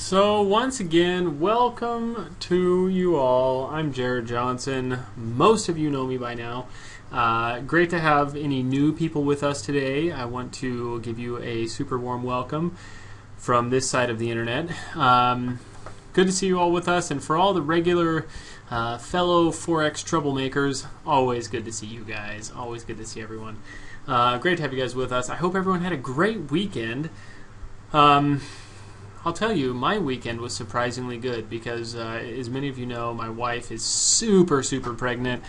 So once again, welcome to you all. I'm Jared Johnson. Most of you know me by now. Great to have any new people with us today. I want to give you a super warm welcome from this side of the internet. Good to see you all with us, and for all the regular fellow Forex troublemakers, always good to see you guys. Always good to see everyone. Great to have you guys with us. I hope everyone had a great weekend. I'll tell you, my weekend was surprisingly good because, as many of you know, my wife is super pregnant.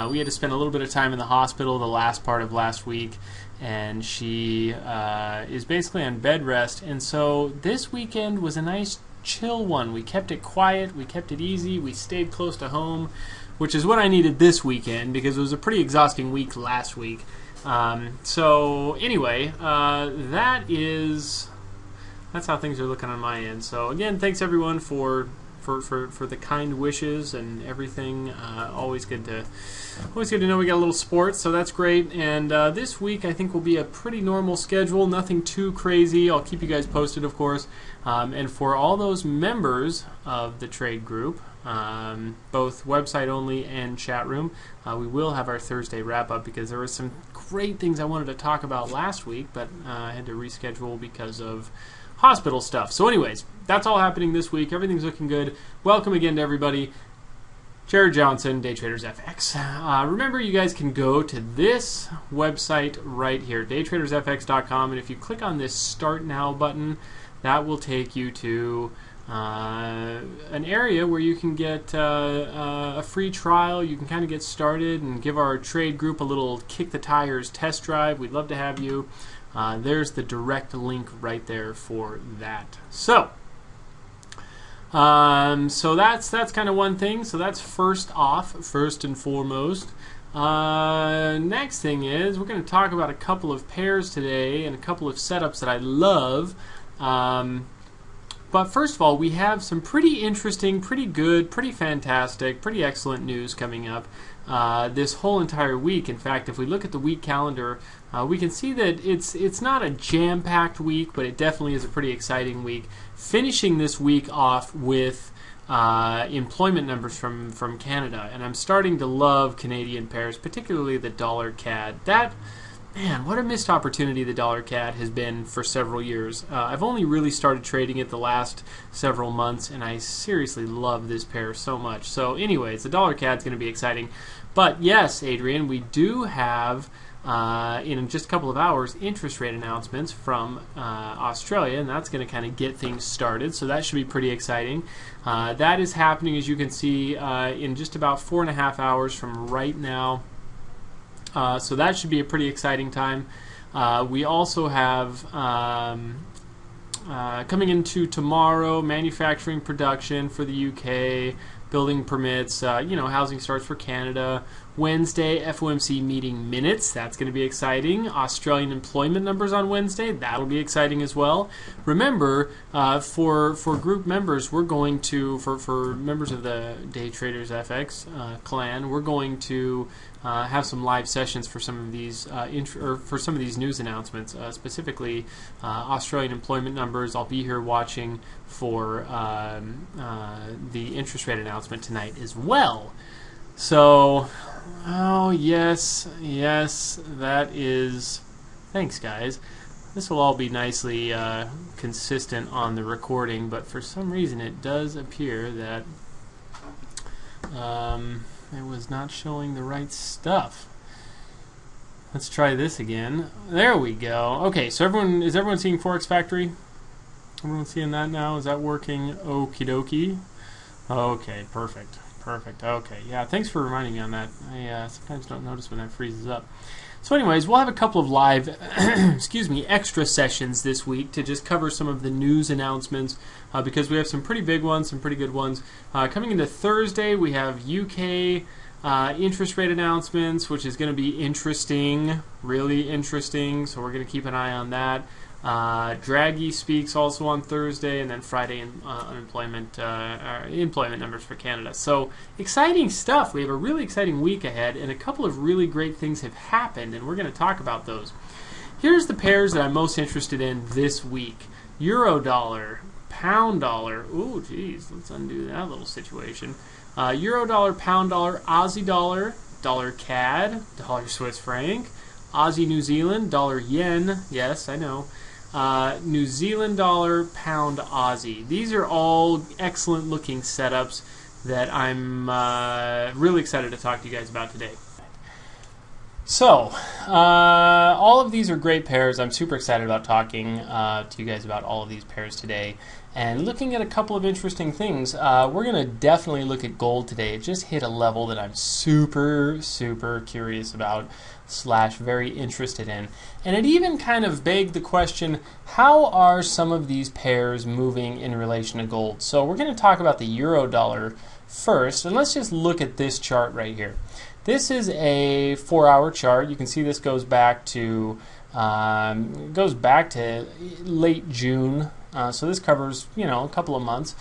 We had to spend a little bit of time in the hospital the last part of last week, and she is basically on bed rest. And so this weekend was a nice chill one. We kept it quiet, we kept it easy, we stayed close to home, which is what I needed this weekend because it was a pretty exhausting week last week. So anyway, that's how things are looking on my end. So again, thanks everyone for the kind wishes and everything. Always good to know we got a little sports, so that's great. And this week I think will be a pretty normal schedule, nothing too crazy. I'll keep you guys posted, of course. And for all those members of the trade group, both website only and chat room, we will have our Thursday wrap up because there were some great things I wanted to talk about last week, but I had to reschedule because of hospital stuff. So anyways, that's all happening this week. Everything's looking good. Welcome again to everybody. Jared Johnson, Day Traders FX. Remember, you guys can go to this website right here, daytradersfx.com, and if you click on this Start Now button, that will take you to an area where you can get a free trial. You can kind of get started and give our trade group a little kick the tires test drive. We'd love to have you. There's the direct link right there for that. So that's kind of one thing. So that's first and foremost. Next thing is we're going to talk about a couple of pairs today and a couple of setups that I love. But first of all, we have some pretty interesting, pretty good, pretty fantastic, pretty excellent news coming up this whole entire week. In fact, if we look at the week calendar, we can see that it's not a jam-packed week, but it definitely is a pretty exciting week. Finishing this week off with employment numbers from Canada, and I'm starting to love Canadian pairs, particularly the dollar CAD. Man, what a missed opportunity the dollar CAD has been for several years. I've only really started trading it the last several months, and I seriously love this pair so much. So anyways, the dollar CAD is going to be exciting. But yes, Adrian, we do have, in just a couple of hours, interest rate announcements from Australia, and that's going to kind of get things started. So that should be pretty exciting. That is happening, as you can see, in just about 4.5 hours from right now. So that should be a pretty exciting time. We also have coming into tomorrow, manufacturing production for the UK, building permits, housing starts for Canada. Wednesday, FOMC meeting minutes. That's going to be exciting. Australian employment numbers on Wednesday. That'll be exciting as well. Remember, for group members, we're going to, for members of the Day Traders FX clan, we're going to have some live sessions for some of these for some of these news announcements, specifically Australian employment numbers. I'll be here watching for the interest rate announcement tonight as well. So, oh yes, that is. Thanks, guys. This will all be nicely consistent on the recording, but for some reason it does appear that it was not showing the right stuff. Let's try this again. There we go. Okay, so is everyone seeing Forex Factory? Everyone seeing that now? Is that working? Okie dokie. Okay, perfect. Okay, yeah, thanks for reminding me on that. I sometimes don't notice when that freezes up. So anyways, we'll have a couple of live extra sessions this week to just cover some of the news announcements because we have some pretty big ones, some pretty good ones. Coming into Thursday, we have UK interest rate announcements, which is going to be interesting, really interesting, so we're going to keep an eye on that. Draghi speaks also on Thursday, and then Friday employment numbers for Canada. So exciting stuff. We have a really exciting week ahead, and a couple of really great things have happened, and we're going to talk about those. Here's the pairs that I'm most interested in this week. Euro dollar, pound dollar. Ooh, geez, let's undo that little situation. Euro dollar, pound dollar, Aussie dollar, dollar CAD, dollar Swiss franc, Aussie New Zealand, dollar yen. Yes, I know. New Zealand dollar, pound Aussie. These are all excellent looking setups that I'm really excited to talk to you guys about today. So, all of these are great pairs. I'm super excited about talking to you guys about all of these pairs today. And looking at a couple of interesting things, we're going to definitely look at gold today. It just hit a level that I'm super curious about / very interested in. And it even kind of begged the question, how are some of these pairs moving in relation to gold? So we're going to talk about the euro dollar first, and let's just look at this chart right here. This is a 4-hour chart. You can see this goes back to late June. So this covers, a couple of months,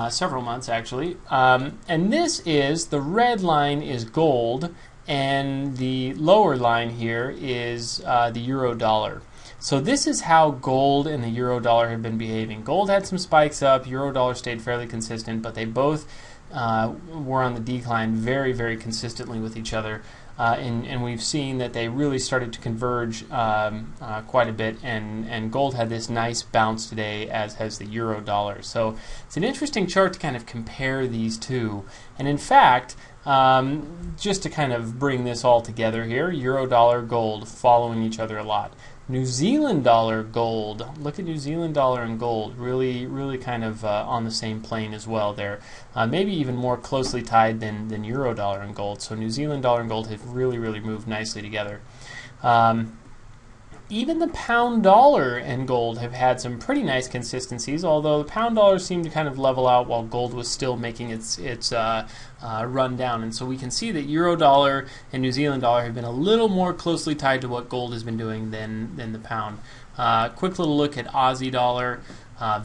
several months actually. And this is, the red line is gold, and the lower line here is the euro dollar. So this is how gold and the euro dollar have been behaving. Gold had some spikes up, euro dollar stayed fairly consistent, but they both were on the decline very consistently with each other. And we've seen that they really started to converge quite a bit, and gold had this nice bounce today, as has the euro dollar. So it's an interesting chart to kind of compare these two. And in fact, just to kind of bring this all together here, euro dollar, gold following each other a lot. New Zealand dollar, gold. Look at New Zealand dollar and gold. Really kind of on the same plane as well there. Maybe even more closely tied than euro dollar and gold. So New Zealand dollar and gold have really moved nicely together. Even the pound dollar and gold have had some pretty nice consistencies, although the pound dollar seemed to kind of level out while gold was still making its run down. And so we can see that euro dollar and New Zealand dollar have been a little more closely tied to what gold has been doing than the pound. Quick little look at Aussie dollar,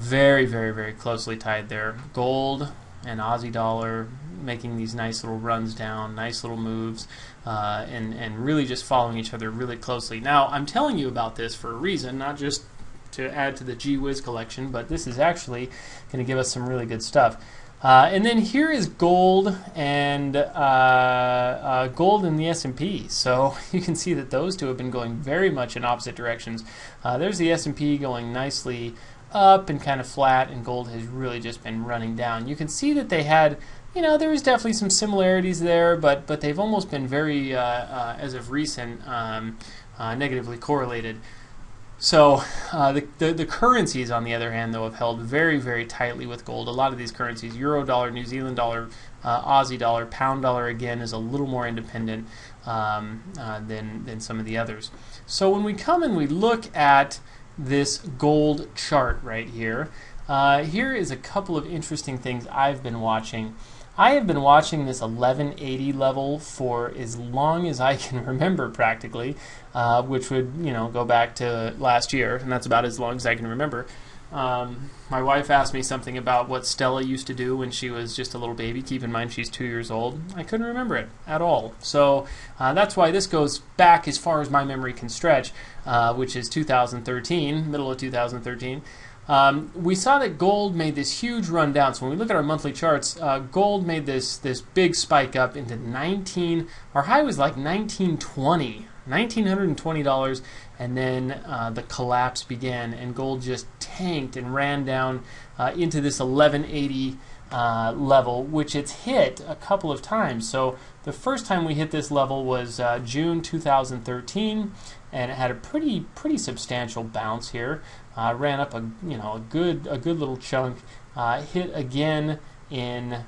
very closely tied there. Gold and Aussie dollar making these nice little runs down, nice little moves, and really just following each other really closely. Now, I'm telling you about this for a reason, not just to add to the Gee Whiz collection, but this is actually going to give us some really good stuff. And then here is gold and gold in the S&P. So you can see that those two have been going very much in opposite directions. There's the S&P going nicely up and kind of flat, and gold has really just been running down. You can see that they had, there was definitely some similarities there, but they've almost been very, as of recent, negatively correlated. So the currencies, on the other hand, though, have held very tightly with gold. A lot of these currencies, euro dollar, New Zealand dollar, Aussie dollar, pound dollar, again, is a little more independent than some of the others. So when we come and we look at this gold chart right here, here is a couple of interesting things I've been watching. I have been watching this 1180 level for as long as I can remember, practically, which would, go back to last year, and that's about as long as I can remember. My wife asked me something about what Stella used to do when she was just a little baby. Keep in mind she's 2 years old. I couldn't remember it at all. So that's why this goes back as far as my memory can stretch, which is 2013, middle of 2013. We saw that gold made this huge run down. So when we look at our monthly charts, gold made this big spike up into our high was like $1,920, and then the collapse began, and gold just tanked and ran down into this 1180 level, which it's hit a couple of times. So the first time we hit this level was June 2013, and it had a pretty substantial bounce here. Ran up a good little chunk. Hit again in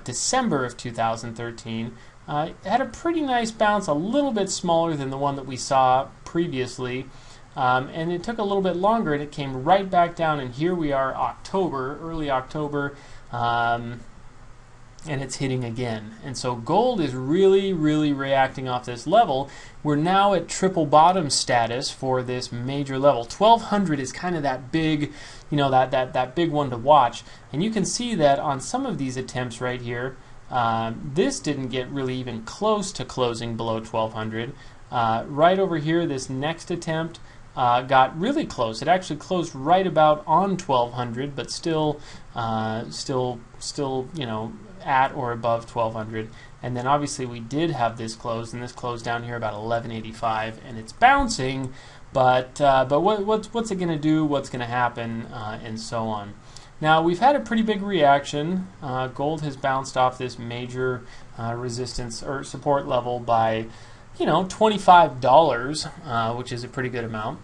December of 2013. Had a pretty nice bounce, a little bit smaller than the one that we saw previously, and it took a little bit longer, and it came right back down. And here we are, early October. And it's hitting again. And so gold is really reacting off this level. We're now at triple bottom status for this major level. 1200 is kind of that big, that big one to watch. And you can see that on some of these attempts right here, this didn't get really even close to closing below 1200. Right over here, this next attempt, got really close. It actually closed right about on 1200, but still at or above 1200. And then obviously we did have this close, and this closed down here about 1185, and it's bouncing. But what's it going to do? What's going to happen? And so on. Now we've had a pretty big reaction. Gold has bounced off this major resistance or support level by, $25, which is a pretty good amount.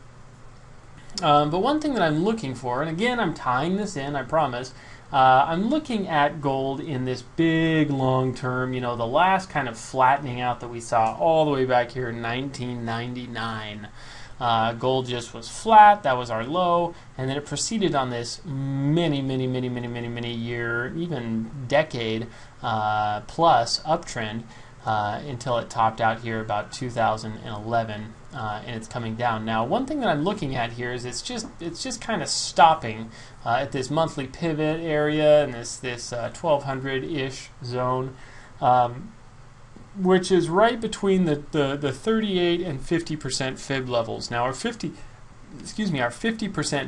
But one thing that I'm looking for, and again I'm tying this in, I promise, I'm looking at gold in this big long term, the last kind of flattening out that we saw all the way back here in 1999. Gold just was flat, that was our low, and then it proceeded on this many year, even decade plus uptrend until it topped out here about 2011, and it's coming down. Now, one thing that I'm looking at here is it's just kind of stopping at this monthly pivot area and this 1200-ish zone. Which is right between the 38 and 50% fib levels. Now our 50%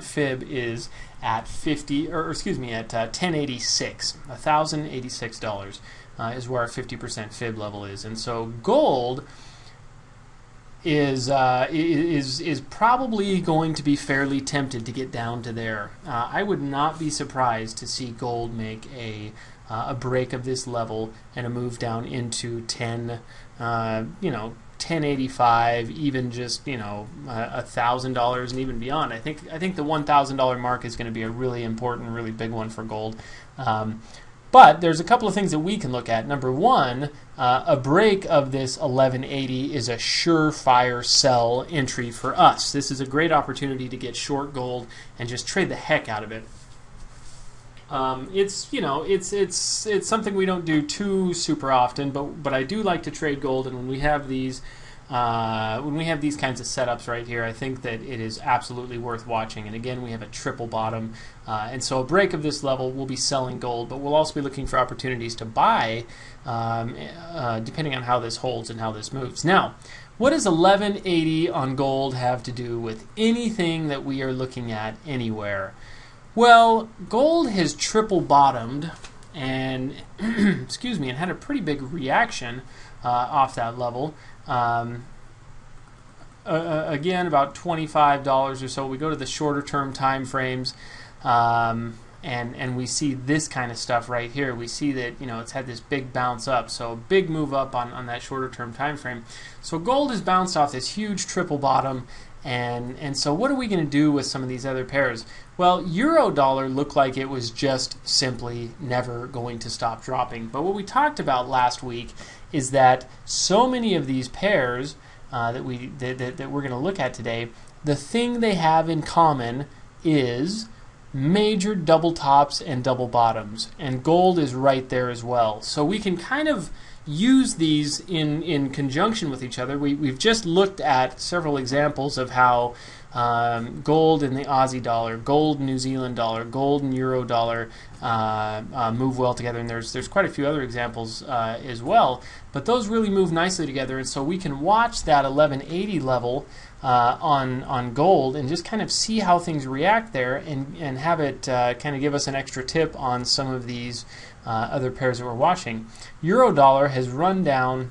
fib is at 1086, $1,086 is where our 50% fib level is, and so gold is probably going to be fairly tempted to get down to there. I would not be surprised to see gold make a break of this level and a move down into 1085, even just $1,000 and even beyond. I think the $1,000 mark is going to be a really important, really big one for gold. But there's a couple of things that we can look at. Number one, a break of this 1180 is a surefire sell entry for us. This is a great opportunity to get short gold and just trade the heck out of it. It's something we don't do too super often, but I do like to trade gold, and when we have these kinds of setups right here, I think that it is absolutely worth watching. And again, we have a triple bottom, and so a break of this level, we'll be selling gold, but we'll also be looking for opportunities to buy, depending on how this holds and how this moves. Now, what does 1180 on gold have to do with anything that we are looking at anywhere? Well, gold has triple bottomed and excuse me, and had a pretty big reaction off that level. Again, about $25 or so. We go to the shorter term time frames, and we see this kind of stuff right here. We see that it's had this big bounce up, so big move up on that shorter term time frame. So gold has bounced off this huge triple bottom. And so what are we going to do with some of these other pairs? Well, euro dollar looked like it was just simply never going to stop dropping. But what we talked about last week is that so many of these pairs that we're going to look at today, the thing they have in common is major double tops and double bottoms. And gold is right there as well. So we can kind of use these in conjunction with each other. We've just looked at several examples of how gold and the Aussie dollar, gold and New Zealand dollar, gold and euro dollar move well together, and there's quite a few other examples as well, but those really move nicely together, and so we can watch that 1180 level on gold and just kind of see how things react there, and have it kind of give us an extra tip on some of these other pairs that we're watching. Euro dollar has run down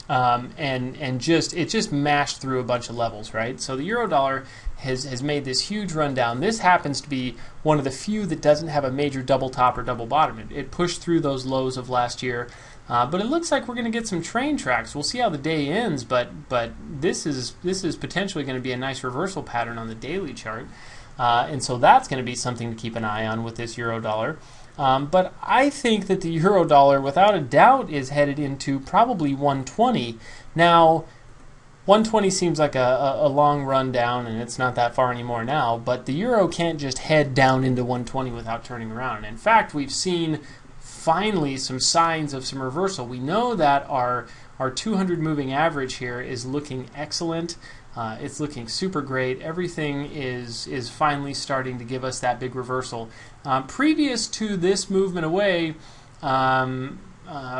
and just mashed through a bunch of levels, right? So the euro dollar has made this huge run down. This happens to be one of the few that doesn't have a major double top or double bottom. It pushed through those lows of last year, but it looks like we're going to get some train tracks. We'll see how the day ends, but this is potentially going to be a nice reversal pattern on the daily chart, and so that's going to be something to keep an eye on with this euro dollar. But I think that the euro dollar, without a doubt, is headed into probably 120. Now, 120 seems like a long run down, and it's not that far anymore now, but the euro can't just head down into 120 without turning around. In fact, we've seen finally some signs of some reversal. We know that our 200 moving average here is looking excellent. It's looking super great. Everything is finally starting to give us that big reversal. Previous to this movement away,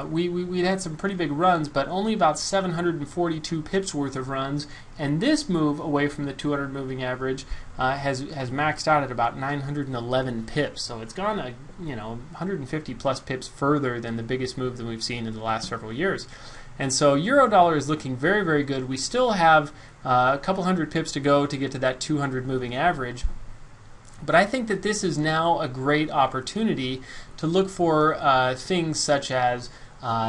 we'd had some pretty big runs, but only about 742 pips worth of runs. And this move away from the 200 moving average has maxed out at about 911 pips. So it's gone 150 plus pips further than the biggest move that we've seen in the last several years. And so euro dollar is looking very, very good. We still have a couple hundred pips to go to get to that 200 moving average. But I think that this is now a great opportunity to look for things such as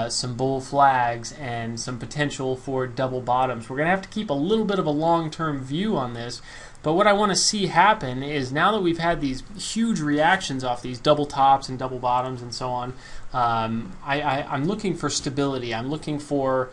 some bull flags and some potential for double bottoms. We're going to have to keep a little bit of a long-term view on this. But what I want to see happen is, now that we've had these huge reactions off these double tops and double bottoms and so on, I'm looking for stability. I'm looking for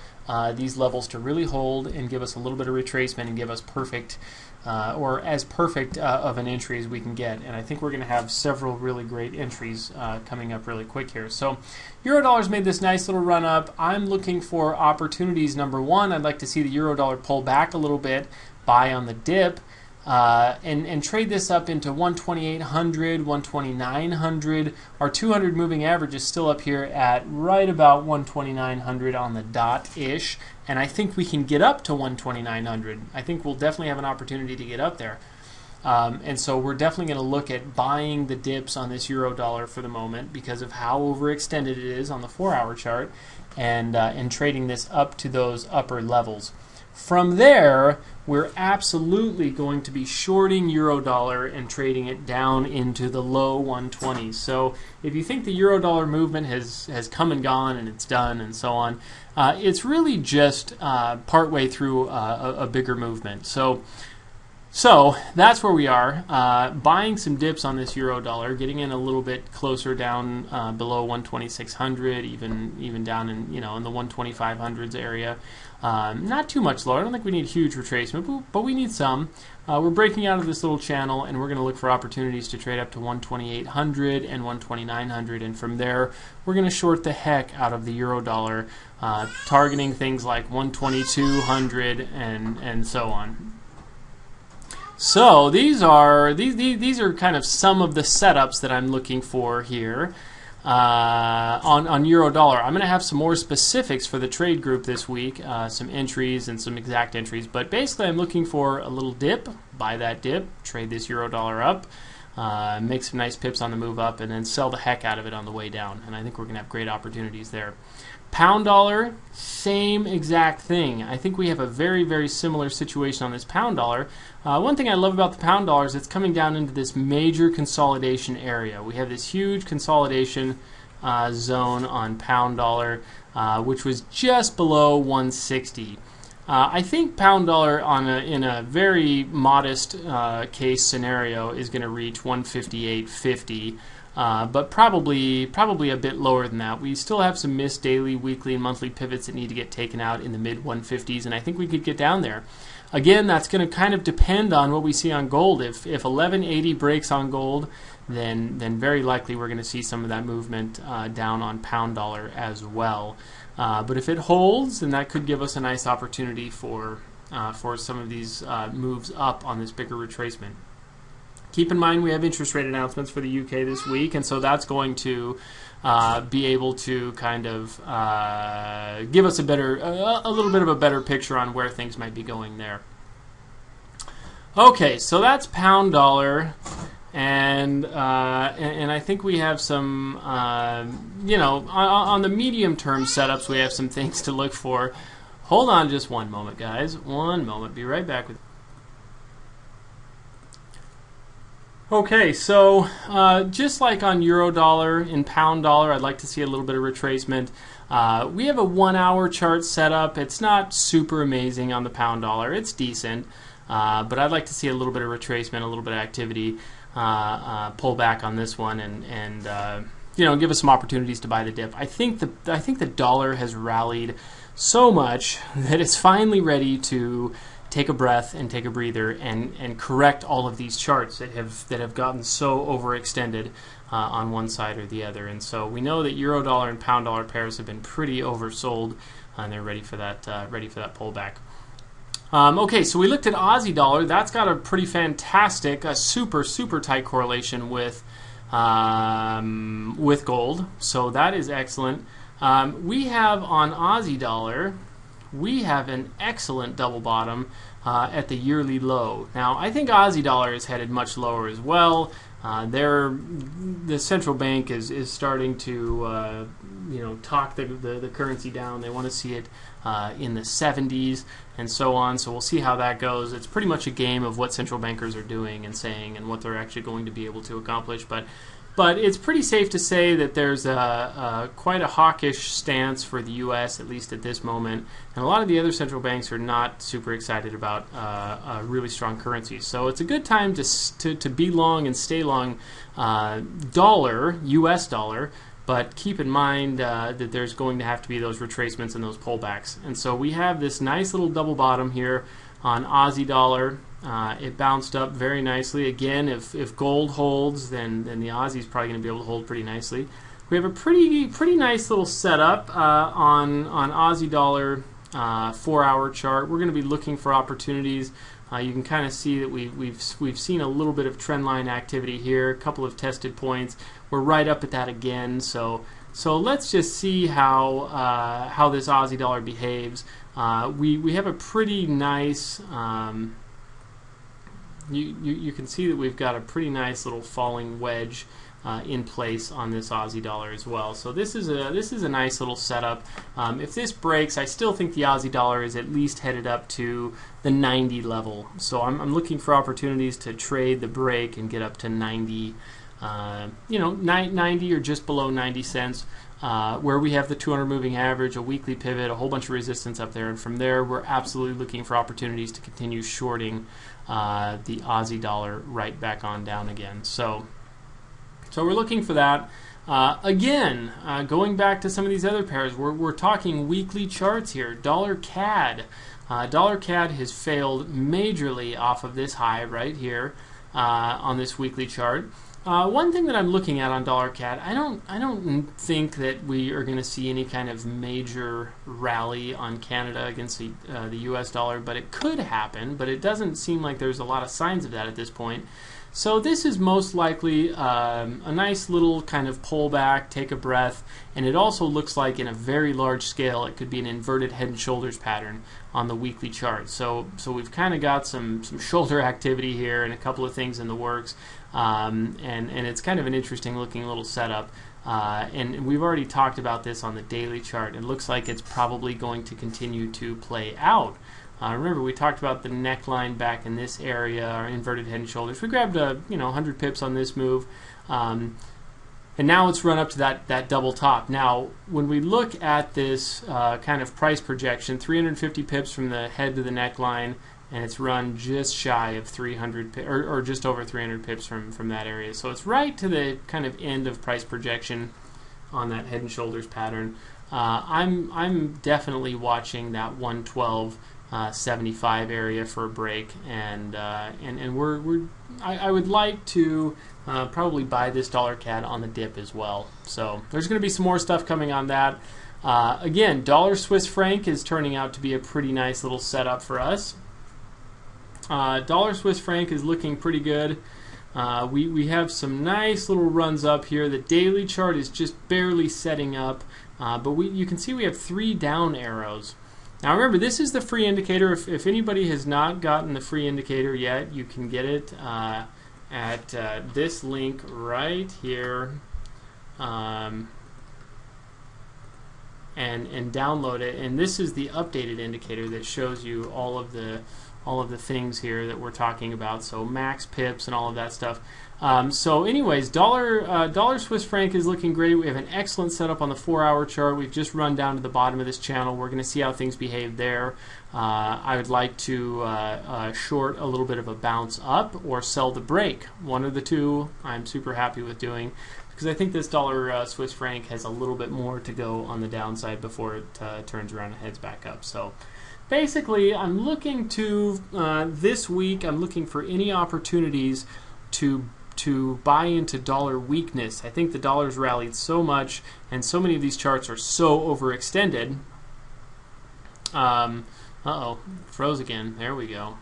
these levels to really hold and give us a little bit of retracement and give us perfect, or as perfect of an entry as we can get. And I think we're going to have several really great entries coming up really quick here. So Eurodollar's made this nice little run up. I'm looking for opportunities. Number one, I'd like to see the Eurodollar pull back a little bit, buy on the dip, and trade this up into 12800, 12900. Our 200 moving average is still up here at right about 12900 on the dot-ish, and I think we can get up to 12900. I think we'll definitely have an opportunity to get up there. And so we're definitely going to look at buying the dips on this euro dollar for the moment because of how overextended it is on the 4-hour chart, and trading this up to those upper levels. From there, we're absolutely going to be shorting Eurodollar and trading it down into the low 120s. So if you think the Eurodollar movement has come and gone and it's done and so on, it's really just partway through a bigger movement. So that's where we are, buying some dips on this Eurodollar, getting in a little bit closer down below 12600, even down in in the 12500s area. Not too much lower. I don't think we need huge retracement, but we need some. We're breaking out of this little channel, and we're going to look for opportunities to trade up to 12800 and 12900, and from there we're going to short the heck out of the Eurodollar, targeting things like 12200 and so on. So these are kind of some of the setups that I'm looking for here on euro dollar. I'm going to have some more specifics for the trade group this week, some entries and some exact entries. But basically, I'm looking for a little dip, buy that dip, trade this euro dollar up, make some nice pips on the move up, and then sell the heck out of it on the way down. And I think we're going to have great opportunities there. Pound dollar, same exact thing. I think we have a very, very similar situation on this pound dollar. One thing I love about the pound dollar is it's coming down into this major consolidation area. We have this huge consolidation zone on pound dollar, which was just below 160. I think pound dollar in a very modest case scenario is going to reach 158.50. But probably a bit lower than that. We still have some missed daily, weekly, and monthly pivots that need to get taken out in the mid 150s, and I think we could get down there. Again, that's going to kind of depend on what we see on gold. If 1180 breaks on gold, then very likely we're going to see some of that movement down on pound dollar as well. But if it holds, then that could give us a nice opportunity for some of these moves up on this bigger retracement. Keep in mind we have interest rate announcements for the UK this week, and so that's going to be able to kind of give us a little bit of a better picture on where things might be going there. Okay, so that's pound dollar, and I think we have some, on the medium term setups, we have some things to look for. Hold on just one moment, guys. One moment. Be right back with you. Okay, so just like on euro dollar and pound dollar, I'd like to see a little bit of retracement. We have a 1-hour chart set up. It's not super amazing on the pound dollar. It's decent, but I'd like to see a little bit of retracement, a little bit of activity, pull back on this one, and give us some opportunities to buy the dip. I think the dollar has rallied so much that it's finally ready to take a breath and take a breather and correct all of these charts that have gotten so overextended on one side or the other. And so we know that euro dollar and pound dollar pairs have been pretty oversold, and they're ready for that pullback. Okay, so we looked at Aussie dollar. That's got a pretty fantastic, super tight correlation with gold. So that is excellent. We have on Aussie dollar, we have an excellent double bottom at the yearly low. Now, I think Aussie dollar is headed much lower as well. The central bank is starting to talk the currency down. They want to see it in the 70s and so on. So we'll see how that goes. It's pretty much a game of what central bankers are doing and saying and what they're actually going to be able to accomplish. But it's pretty safe to say that there's quite a hawkish stance for the U.S., at least at this moment. And a lot of the other central banks are not super excited about really strong currencies. So it's a good time to be long and stay long dollar, U.S. dollar, but keep in mind that there's going to have to be those retracements and those pullbacks. And so we have this nice little double bottom here on Aussie dollar. It bounced up very nicely. Again, if gold holds, then the Aussie's probably going to be able to hold pretty nicely. We have a pretty nice little setup on Aussie dollar 4-hour chart. We're going to be looking for opportunities. You can kind of see that we've seen a little bit of trend line activity here. A couple of tested points. We're right up at that again. So let's just see how this Aussie dollar behaves. We have a pretty nice. You can see that we've got a pretty nice little falling wedge in place on this Aussie dollar as well. So this is a nice little setup. If this breaks, I still think the Aussie dollar is at least headed up to the 90 level. So I'm looking for opportunities to trade the break and get up to 90, 90 or just below 90 cents. Where we have the 200 moving average, a weekly pivot, a whole bunch of resistance up there, and from there we're absolutely looking for opportunities to continue shorting the Aussie dollar right back on down again. So we're looking for that. Again, going back to some of these other pairs, we're talking weekly charts here. Dollar CAD. Dollar CAD has failed majorly off of this high right here on this weekly chart. One thing that I'm looking at on dollar CAD, I don't think that we are going to see any kind of major rally on Canada against the U.S. dollar, but it could happen. But it doesn't seem like there's a lot of signs of that at this point. So this is most likely a nice little kind of pullback, take a breath, and it also looks like in a very large scale it could be an inverted head and shoulders pattern on the weekly chart. So we've kind of got some shoulder activity here and a couple of things in the works, and it's kind of an interesting looking little setup. And we've already talked about this on the daily chart. It looks like it's probably going to continue to play out. Remember, we talked about the neckline back in this area, our inverted head and shoulders. We grabbed 100 pips on this move, and now it's run up to that double top. Now, when we look at this kind of price projection, 350 pips from the head to the neckline, and it's run just shy of 300 or just over 300 pips from that area. So it's right to the kind of end of price projection on that head and shoulders pattern. I'm definitely watching that 112.75 area for a break, and I would like to probably buy this dollar CAD on the dip as well. So there's going to be some more stuff coming on that. Again, dollar Swiss franc is turning out to be a pretty nice little setup for us. Dollar Swiss franc is looking pretty good. We have some nice little runs up here. The daily chart is just barely setting up, but you can see we have 3 down arrows. Now remember, this is the free indicator. If anybody has not gotten the free indicator yet, you can get it at this link right here, and download it. And this is the updated indicator that shows you all of the things here that we're talking about. So max pips and all of that stuff. So anyways, dollar Swiss franc is looking great. We have an excellent setup on the 4-hour chart. We've just run down to the bottom of this channel. We're going to see how things behave there. I would like to short a little bit of a bounce up or sell the break. One of the two I'm super happy with doing, because I think this dollar Swiss franc has a little bit more to go on the downside before it turns around and heads back up. So basically, I'm looking to this week, I'm looking for any opportunities to buy into dollar weakness. I think the dollar's rallied so much, and so many of these charts are so overextended. Uh-oh, froze again. There we go.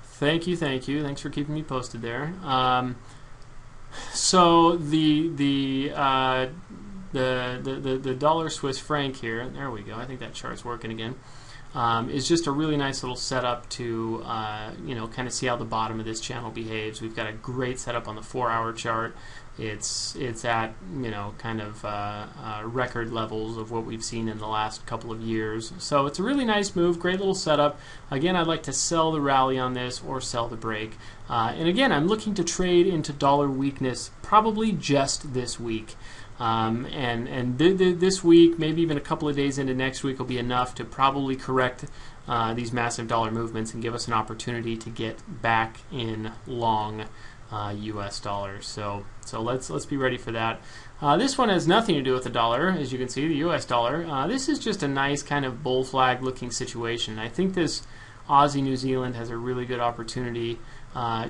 Thank you. Thanks for keeping me posted there. So the the dollar Swiss franc here, there we go, I think that chart's working again, is just a really nice little setup to kind of see how the bottom of this channel behaves. We've got a great setup on the 4-hour chart. It's at kind of record levels of what we've seen in the last couple of years. So it's a really nice move, great little setup. Again, I'd like to sell the rally on this or sell the break. And again, I'm looking to trade into dollar weakness probably just this week. This week, maybe even a couple of days into next week, will be enough to probably correct these massive dollar movements and give us an opportunity to get back in long U.S. dollars. So let's be ready for that. This one has nothing to do with the dollar, as you can see, the U.S. dollar. This is just a nice kind of bull flag looking situation. I think this Aussie New Zealand has a really good opportunity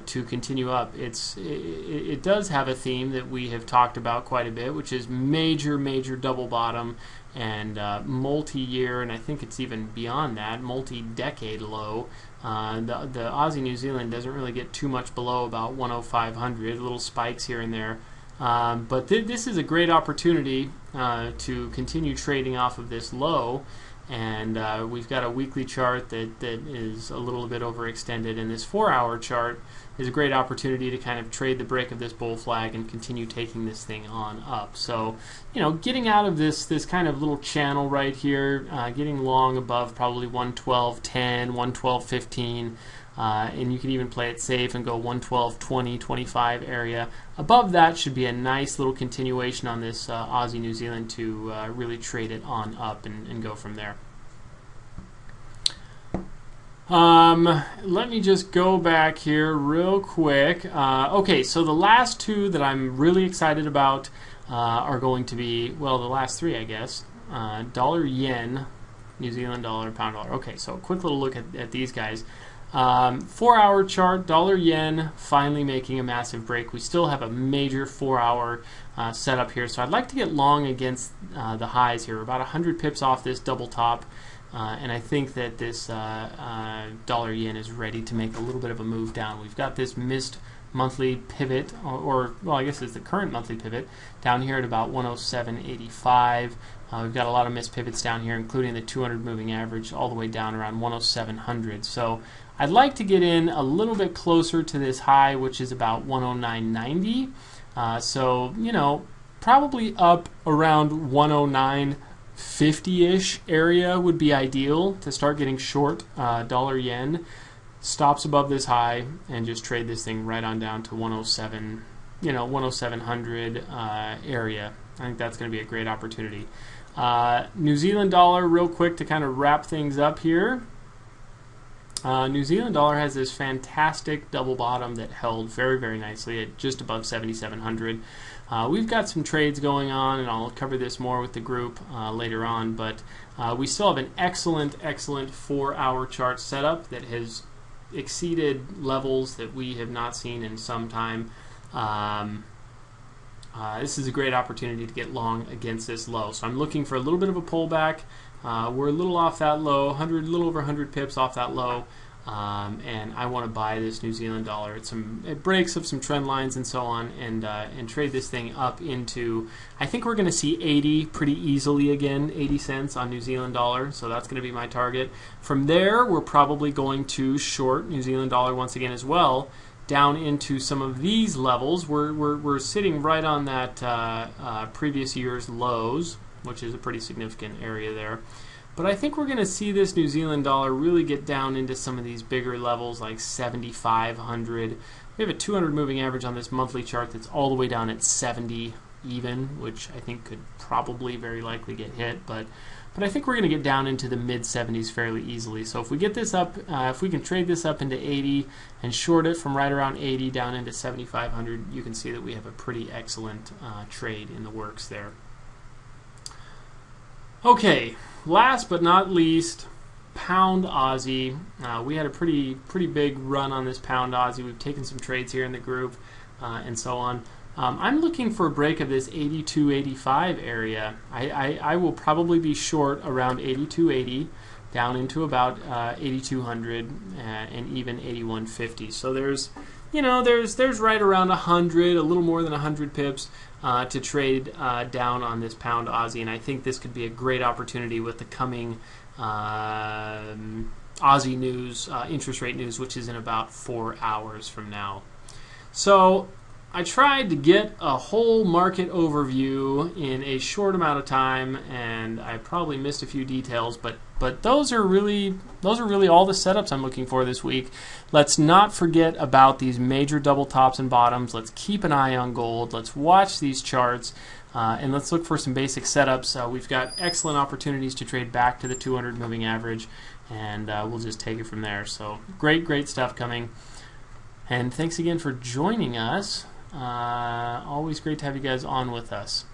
to continue up. It does have a theme that we have talked about quite a bit, which is major double bottom and multi-year, and I think it's even beyond that, multi-decade low. The Aussie New Zealand doesn't really get too much below about 10500, little spikes here and there. But this is a great opportunity to continue trading off of this low. And we've got a weekly chart that is a little bit overextended, and this 4-hour chart is a great opportunity to kind of trade the break of this bull flag and continue taking this thing on up. So, getting out of this kind of little channel right here, getting long above probably 112.10, 112.15, and you can even play it safe and go 112.20, 25 area. Above that should be a nice little continuation on this Aussie New Zealand to really trade it on up and go from there. Let me just go back here real quick. Okay, so the last two that I'm really excited about are going to be, well, the last three, I guess. Dollar yen, New Zealand dollar, pound dollar. Okay, so a quick little look at these guys. 4-hour chart, dollar yen finally making a massive break. We still have a major 4-hour setup here, so I'd like to get long against the highs here. We're about 100 pips off this double top, and I think that this dollar yen is ready to make a little bit of a move down. We've got this missed monthly pivot, or well, I guess it's the current monthly pivot, down here at about 107.85. We've got a lot of missed pivots down here, including the 200 moving average all the way down around 10700. So I'd like to get in a little bit closer to this high, which is about 109.90. So, probably up around 109.50-ish area would be ideal to start getting short dollar yen. Stops above this high and just trade this thing right on down to 107, 10700 area. I think that's going to be a great opportunity. New Zealand dollar, real quick to kind of wrap things up here. New Zealand dollar has this fantastic double bottom that held very nicely at just above 7,700. We've got some trades going on, and I'll cover this more with the group later on, but we still have an excellent 4-hour chart setup that has exceeded levels that we have not seen in some time. This is a great opportunity to get long against this low. So I'm looking for a little bit of a pullback. We're a little off that low, a little over 100 pips off that low, and I want to buy this New Zealand dollar. It breaks of some trend lines and so on, and trade this thing up into, I think we're going to see 80 pretty easily again, 80 cents on New Zealand dollar, so that's going to be my target. From there, we're probably going to short New Zealand dollar once again as well, down into some of these levels. We're sitting right on that previous year's lows, which is a pretty significant area there. But I think we're going to see this New Zealand dollar really get down into some of these bigger levels like 7,500. We have a 200 moving average on this monthly chart that's all the way down at 70 even, which I think could probably very likely get hit, but I think we're going to get down into the mid-70s fairly easily. So if we get this up, if we can trade this up into 80 and short it from right around 80 down into 7,500, you can see that we have a pretty excellent trade in the works there. Okay, last but not least, pound Aussie. We had a pretty big run on this pound Aussie. We've taken some trades here in the group and so on. I'm looking for a break of this 82.85 area. I will probably be short around 82.80 down into about 8,200 and even 81.50. So there's right around 100, a little more than 100 pips to trade down on this pound Aussie, and I think this could be a great opportunity with the coming Aussie news, interest rate news, which is in about 4 hours from now. So I tried to get a whole market overview in a short amount of time, and I probably missed a few details, but those are really all the setups I'm looking for this week. Let's not forget about these major double tops and bottoms. Let's keep an eye on gold. Let's watch these charts, and let's look for some basic setups. We've got excellent opportunities to trade back to the 200 moving average, and we'll just take it from there. So great stuff coming. And thanks again for joining us. Always great to have you guys on with us.